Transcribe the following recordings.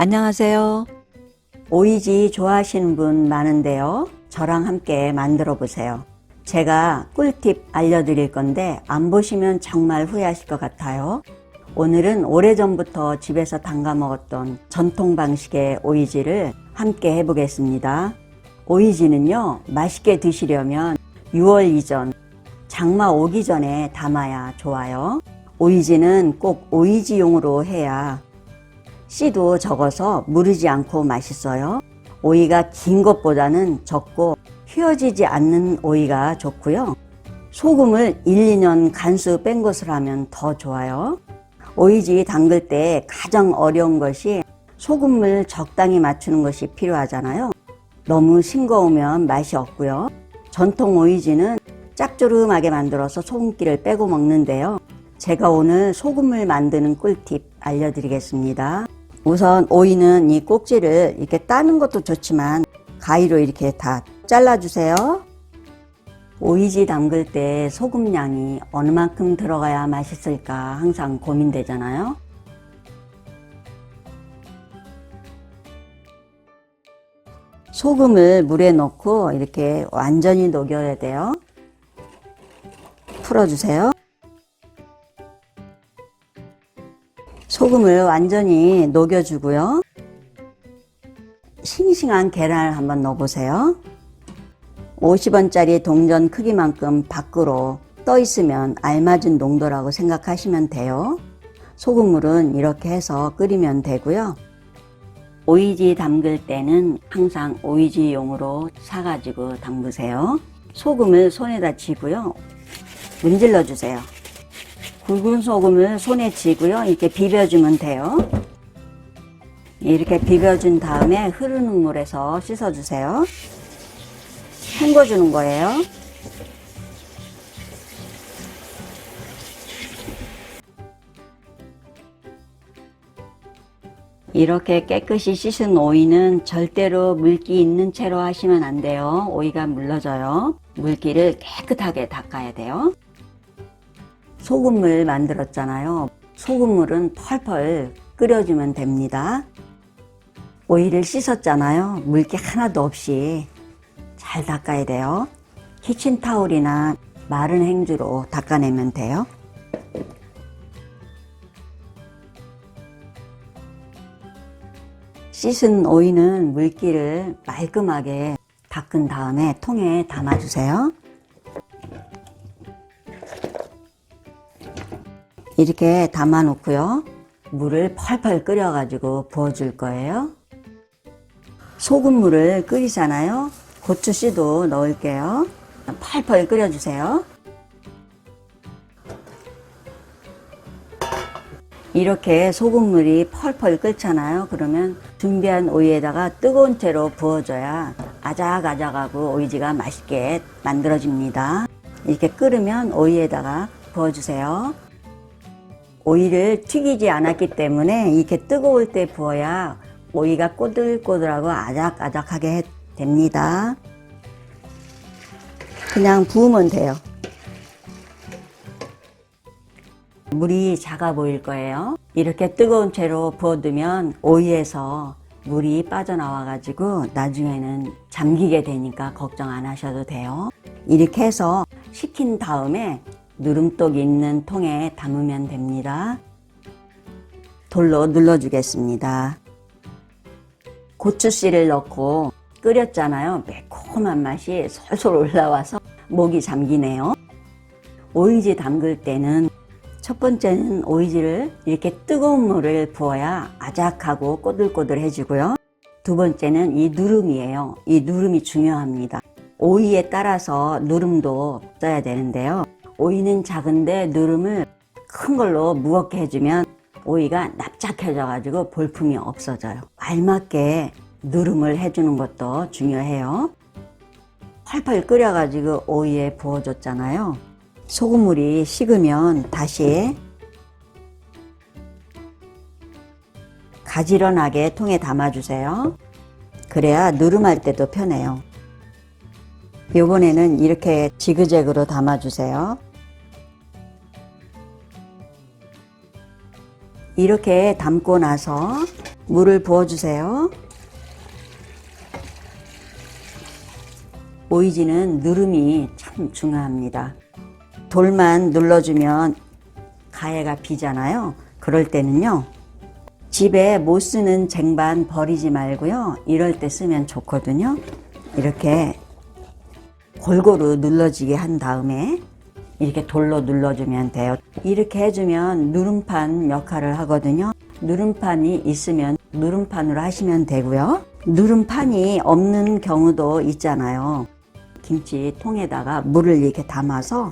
안녕하세요. 오이지 좋아하시는 분 많은데요. 저랑 함께 만들어 보세요. 제가 꿀팁 알려드릴 건데 안 보시면 정말 후회하실 것 같아요. 오늘은 오래전부터 집에서 담가 먹었던 전통 방식의 오이지를 함께 해보겠습니다. 오이지는요, 맛있게 드시려면 6월 이전, 장마 오기 전에 담아야 좋아요. 오이지는 꼭 오이지용으로 해야 씨도 적어서 무르지 않고 맛있어요. 오이가 긴 것보다는 적고 휘어지지 않는 오이가 좋고요. 소금을 1, 2년 간수 뺀 것을 하면 더 좋아요. 오이지 담글 때 가장 어려운 것이 소금을 적당히 맞추는 것이 필요하잖아요. 너무 싱거우면 맛이 없고요. 전통 오이지는 짭조름하게 만들어서 소금기를 빼고 먹는데요. 제가 오늘 소금을 만드는 꿀팁 알려드리겠습니다. 우선 오이는 이 꼭지를 이렇게 따는 것도 좋지만 가위로 이렇게 다 잘라주세요. 오이지 담글 때 소금량이 어느 만큼 들어가야 맛있을까 항상 고민되잖아요. 소금을 물에 넣고 이렇게 완전히 녹여야 돼요. 풀어주세요. 소금을 완전히 녹여주고요. 싱싱한 계란을 한번 넣어보세요. 50원짜리 동전 크기만큼 밖으로 떠 있으면 알맞은 농도라고 생각하시면 돼요. 소금물은 이렇게 해서 끓이면 되고요. 오이지 담글 때는 항상 오이지용으로 사가지고 담그세요. 소금을 손에다 쥐고요. 문질러 주세요. 굵은 소금을 손에 쥐고요. 이렇게 비벼주면 돼요. 이렇게 비벼준 다음에 흐르는 물에서 씻어주세요. 헹궈주는 거예요. 이렇게 깨끗이 씻은 오이는 절대로 물기 있는 채로 하시면 안 돼요. 오이가 물러져요. 물기를 깨끗하게 닦아야 돼요. 소금물 만들었잖아요. 소금물은 펄펄 끓여주면 됩니다. 오이를 씻었잖아요. 물기 하나도 없이 잘 닦아야 돼요. 키친타올이나 마른 행주로 닦아내면 돼요. 씻은 오이는 물기를 말끔하게 닦은 다음에 통에 담아주세요. 이렇게 담아 놓고요. 물을 펄펄 끓여 가지고 부어 줄 거예요. 소금물을 끓이잖아요. 고추씨도 넣을게요. 펄펄 끓여 주세요. 이렇게 소금물이 펄펄 끓잖아요. 그러면 준비한 오이에다가 뜨거운 채로 부어줘야 아작아작하고 오이지가 맛있게 만들어집니다. 이렇게 끓으면 오이에다가 부어주세요. 오이를 튀기지 않았기 때문에 이렇게 뜨거울 때 부어야 오이가 꼬들꼬들하고 아작아작하게 됩니다. 그냥 부으면 돼요. 물이 작아 보일 거예요. 이렇게 뜨거운 채로 부어두면 오이에서 물이 빠져나와 가지고 나중에는 잠기게 되니까 걱정 안 하셔도 돼요. 이렇게 해서 식힌 다음에 누름독 있는 통에 담으면 됩니다. 돌로 눌러주겠습니다. 고추씨를 넣고 끓였잖아요. 매콤한 맛이 솔솔 올라와서 목이 잠기네요. 오이지 담글 때는 첫 번째는 오이지를 이렇게 뜨거운 물을 부어야 아작하고 꼬들꼬들해지고요. 두 번째는 이 누름이에요. 이 누름이 중요합니다. 오이에 따라서 누름도 써야 되는데요. 오이는 작은데 누름을 큰 걸로 무겁게 해주면 오이가 납작해져 가지고 볼품이 없어져요. 알맞게 누름을 해주는 것도 중요해요. 펄펄 끓여 가지고 오이에 부어줬잖아요. 소금물이 식으면 다시 가지런하게 통에 담아주세요. 그래야 누름할 때도 편해요. 요번에는 이렇게 지그재그로 담아주세요. 이렇게 담고 나서 물을 부어주세요. 오이지는 누름이 참 중요합니다. 돌만 눌러주면 가해가 비잖아요. 그럴 때는요, 집에 못 쓰는 쟁반 버리지 말고요, 이럴 때 쓰면 좋거든요. 이렇게 골고루 눌러지게 한 다음에 이렇게 돌로 눌러주면 돼요. 이렇게 해주면 누름판 역할을 하거든요. 누름판이 있으면 누름판으로 하시면 되고요. 누름판이 없는 경우도 있잖아요. 김치통에다가 물을 이렇게 담아서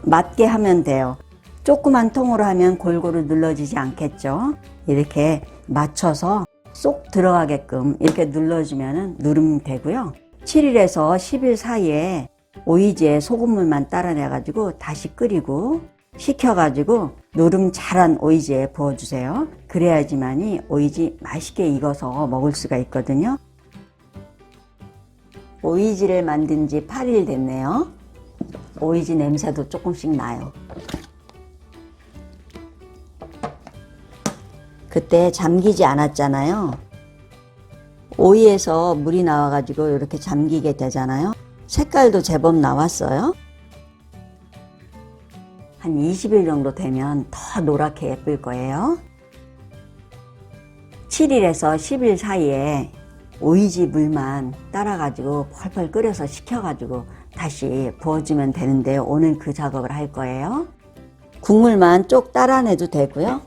맞게 하면 돼요. 조그만 통으로 하면 골고루 눌러지지 않겠죠. 이렇게 맞춰서 쏙 들어가게끔 이렇게 눌러주면 누름 되고요. 7일에서 10일 사이에 오이지에 소금물만 따라내가지고 다시 끓이고 식혀가지고 누름 잘한 오이지에 부어주세요. 그래야지만이 오이지 맛있게 익어서 먹을 수가 있거든요. 오이지를 만든 지 8일 됐네요. 오이지 냄새도 조금씩 나요. 그때 잠기지 않았잖아요. 오이에서 물이 나와가지고 이렇게 잠기게 되잖아요. 색깔도 제법 나왔어요. 한 20일 정도 되면 더 노랗게 예쁠 거예요. 7일에서 10일 사이에 오이지 물만 따라가지고 펄펄 끓여서 식혀가지고 다시 부어주면 되는데요. 오늘 그 작업을 할 거예요. 국물만 쪽 따라내도 되고요.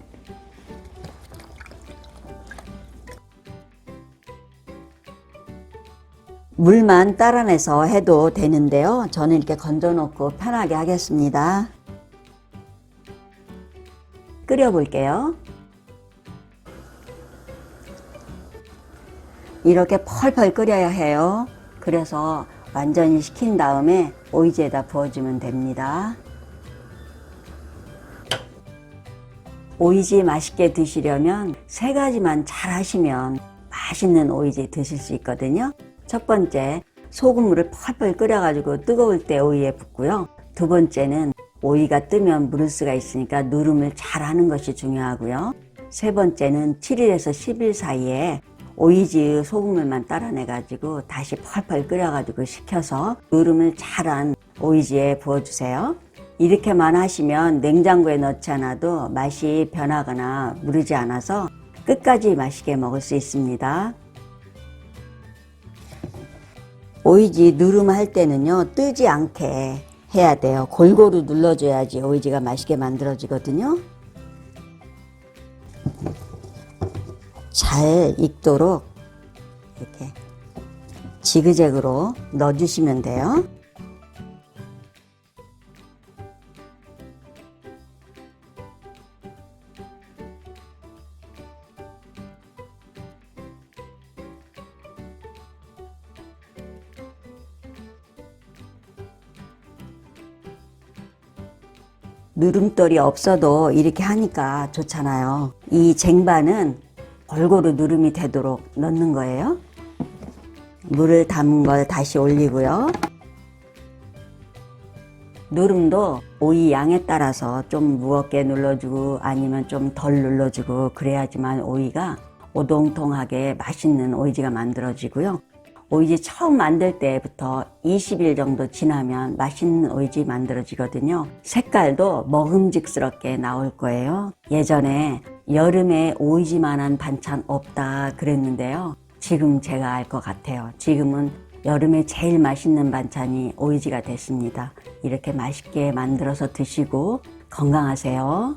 물만 따라내서 해도 되는데요. 저는 이렇게 건져 놓고 편하게 하겠습니다. 끓여 볼게요. 이렇게 펄펄 끓여야 해요. 그래서 완전히 식힌 다음에 오이지에다 부어주면 됩니다. 오이지 맛있게 드시려면 3가지만 잘 하시면 맛있는 오이지 드실 수 있거든요. 첫 번째, 소금물을 펄펄 끓여가지고 뜨거울 때 오이에 붓고요. 두 번째는 오이가 뜨면 물을 수가 있으니까 누름을 잘 하는 것이 중요하고요. 세 번째는 7일에서 10일 사이에 오이지 소금물만 따라내가지고 다시 펄펄 끓여가지고 식혀서 누름을 잘한 오이지에 부어주세요. 이렇게만 하시면 냉장고에 넣지 않아도 맛이 변하거나 무르지 않아서 끝까지 맛있게 먹을 수 있습니다. 오이지 누름 할 때는요, 뜨지 않게 해야 돼요. 골고루 눌러줘야지 오이지가 맛있게 만들어지거든요. 잘 익도록 이렇게 지그재그로 넣어주시면 돼요. 누름돌이 없어도 이렇게 하니까 좋잖아요. 이 쟁반은 골고루 누름이 되도록 넣는 거예요. 물을 담은 걸 다시 올리고요. 누름도 오이 양에 따라서 좀 무겁게 눌러주고 아니면 좀 덜 눌러주고 그래야지만 오이가 오동통하게 맛있는 오이지가 만들어지고요. 오이지 처음 만들 때부터 20일 정도 지나면 맛있는 오이지 만들어지거든요. 색깔도 먹음직스럽게 나올 거예요. 예전에 여름에 오이지만한 반찬 없다 그랬는데요. 지금 제가 알 것 같아요. 지금은 여름에 제일 맛있는 반찬이 오이지가 됐습니다. 이렇게 맛있게 만들어서 드시고 건강하세요.